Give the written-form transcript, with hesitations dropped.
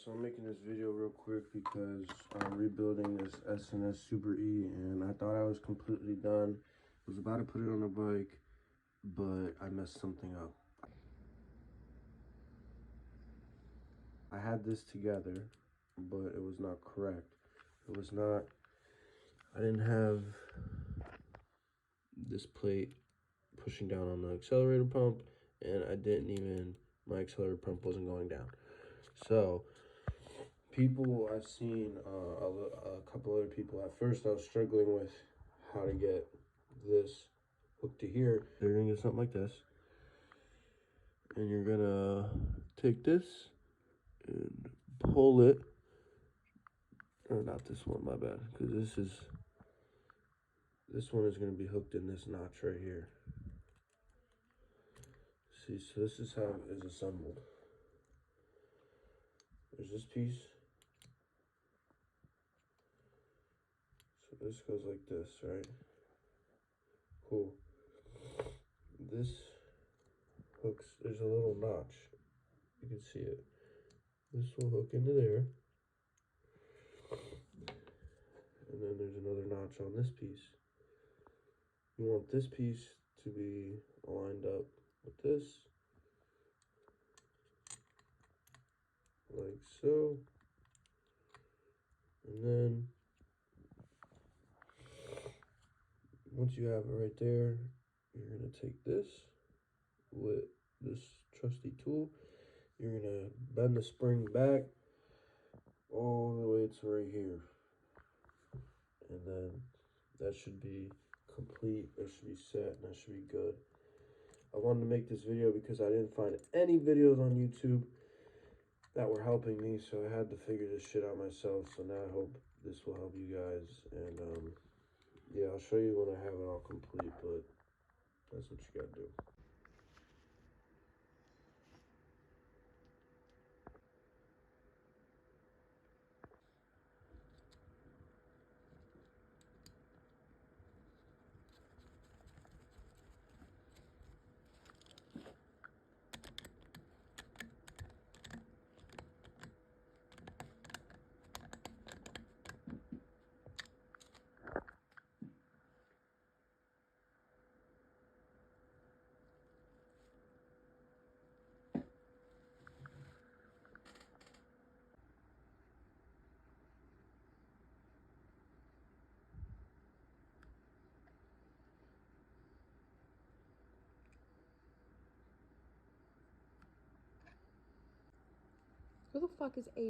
So I'm making this video real quick because I'm rebuilding this S&S Super E, and I thought I was completely done. I was about to put it on the bike, but I messed something up. I had this together, but it was not correct. It was not, I didn't have this plate pushing down on the accelerator pump, and I didn't even, my accelerator pump wasn't going down. So people, I've seen a couple other people. At first I was struggling with how to get this hooked to here. They're gonna get something like this, and you're gonna take this and pull it, or not this one, my bad, because this one is gonna be hooked in this notch right here. See, so this is how it is assembled. There's this piece. So this goes like this, right? Cool. This hooks, there's a little notch. You can see it. This will hook into there. And then there's another notch on this piece. You want this piece to be lined up with this. Like so. And then once you have it right there, you're gonna take this with this trusty tool. You're gonna bend the spring back all the way to right here. And then that should be complete, that should be set, and that should be good. I wanted to make this video because I didn't find any videos on YouTube that were helping me, so I had to figure this shit out myself. So now I hope this will help you guys, and yeah, I'll show you when I have it all complete, but that's what you gotta do. Who the fuck is A?